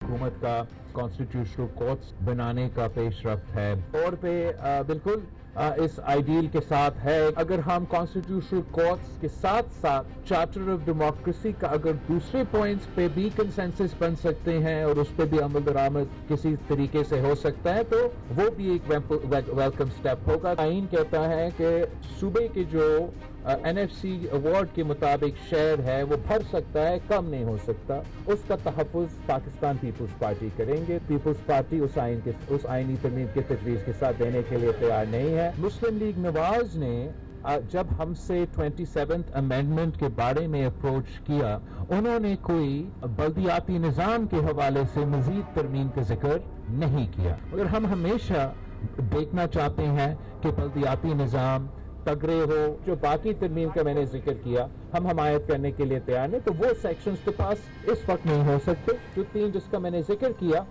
हुकूमत का constitutional courts बनाने का पेशरफ्त है तौर पे बिल्कुल इस आइडियल के साथ है। अगर हम कॉन्स्टिट्यूशनल कोर्ट्स के साथ साथ चार्टर ऑफ डेमोक्रेसी का अगर दूसरे पॉइंट्स पे भी कंसेंसस बन सकते हैं और उस पर भी अमल दरामद किसी तरीके से हो सकता है तो वो भी एक वेलकम स्टेप होगा। आइन कहता है कि सूबे के जो NFC अवार्ड के मुताबिक शेयर है वो भर सकता है, कम नहीं हो सकता। उसका तहफ़्फ़ुज़ पाकिस्तान पीपल्स पार्टी करेंगे। पीपल्स पार्टी उस आइनी तरमीम के तजवीज़ के साथ देने के लिए तैयार नहीं है। मुस्लिम लीग नवाज ने जब हमसे 27th अमेंडमेंट के बारे में अप्रोच किया, उन्होंने कोई बल्दियाती निज़ाम के हवाले से मज़ीद तरमीम का जिक्र नहीं किया। मगर हम हमेशा देखना चाहते हैं कि बल्दियाती निज़ाम तगड़े हो। जो बाकी तरमीम का मैंने जिक्र किया हम हमायत करने के लिए तैयार नहीं, तो वो सेक्शंस तो पास इस वक्त नहीं हो सकते। जो तीन जिसका मैंने जिक्र किया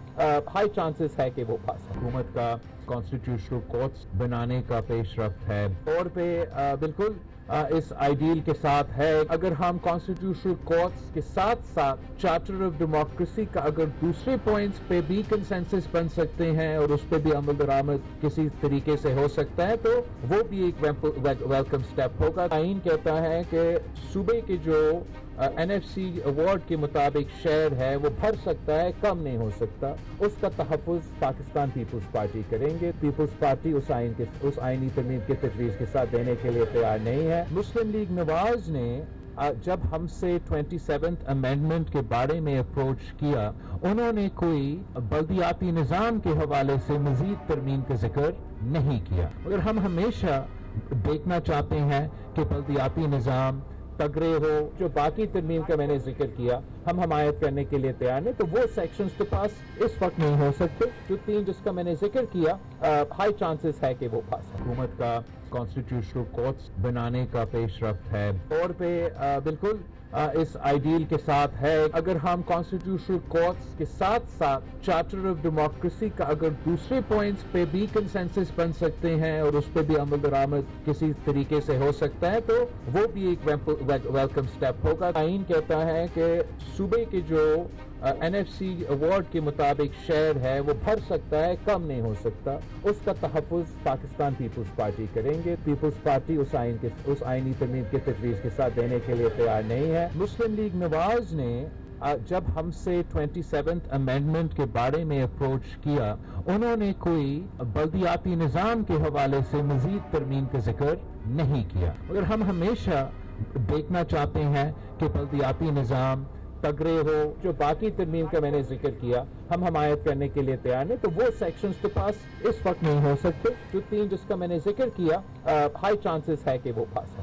हाई चांसेस है कि वो पास है। हुकूमत का कॉन्स्टिट्यूशनल कोर्ट्स बनाने का पेशरफ्त है तौर पे बिल्कुल इस आइडियल के साथ है। अगर हम कॉन्स्टिट्यूशनल कोर्ट्स के साथ साथ चार्टर ऑफ डेमोक्रेसी का अगर दूसरे पॉइंट्स पे भी कंसेंसस बन सकते हैं और उस पर भी अमल दरामद किसी तरीके से हो सकता है तो वो भी एक वेलकम स्टेप होगा। आइन कहता है कि सूबे के जो NFC अवार्ड के मुताबिक शेयर है वो भर सकता है, कम नहीं हो सकता। उसका तहफ़्फ़ुज़ पाकिस्तान पीपल्स पार्टी करेंगे। पीपल्स पार्टी उस आइनी तरमीम के तजवीज़ के साथ देने के लिए तैयार नहीं है। मुस्लिम लीग नवाज ने जब हमसे 27th अमेंडमेंट के बारे में अप्रोच किया, उन्होंने कोई बल्दियाती निज़ाम के हवाले से मज़ीद तरमीम का जिक्र नहीं किया। मगर हम हमेशा देखना चाहते हैं कि बल्दियाती निज़ाम तगड़े हो। जो बाकी तरमीम का मैंने जिक्र किया हम हमायत करने के लिए तैयार नहीं, तो वो सेक्शंस तो पास इस वक्त नहीं हो सकते। जो तीन जिसका मैंने जिक्र किया हाई चांसेस है कि वो पास है। हुकूमत का कॉन्स्टिट्यूशनल कोर्ट्स बनाने का पेशरफ्त है तौर पे बिल्कुल इस आइडियल के साथ है। अगर हम कॉन्स्टिट्यूशनल कोर्ट्स के साथ साथ चार्टर ऑफ डेमोक्रेसी का अगर दूसरे पॉइंट्स पे भी कंसेंसस बन सकते हैं और उस पर भी अमल दरामद किसी तरीके से हो सकता है तो वो भी एक वेलकम स्टेप होगा। आइन कहता है कि सूबे के जो NFC अवार्ड के मुताबिक शेयर है वो भर सकता है, कम नहीं हो सकता। उसका तहफ़्फ़ुज़ पाकिस्तान पीपल्स पार्टी करेंगे। पीपल्स पार्टी उस आइनी तरमीम के तजवीज़ के साथ देने के लिए तैयार नहीं है। मुस्लिम लीग नवाज ने जब हमसे 27th अमेंडमेंट के बारे में अप्रोच किया, उन्होंने कोई बल्दियाती निज़ाम के हवाले से मज़ीद तरमीम का जिक्र नहीं किया। मगर हम हमेशा देखना चाहते हैं कि बल्दियाती निज़ाम तगड़े हो। जो बाकी तरमीम का मैंने जिक्र किया हम हमायत करने के लिए तैयार नहीं, तो वो सेक्शंस तो पास इस वक्त नहीं हो सकते। जो तीन जिसका मैंने जिक्र किया हाई चांसेस है कि वो पास है।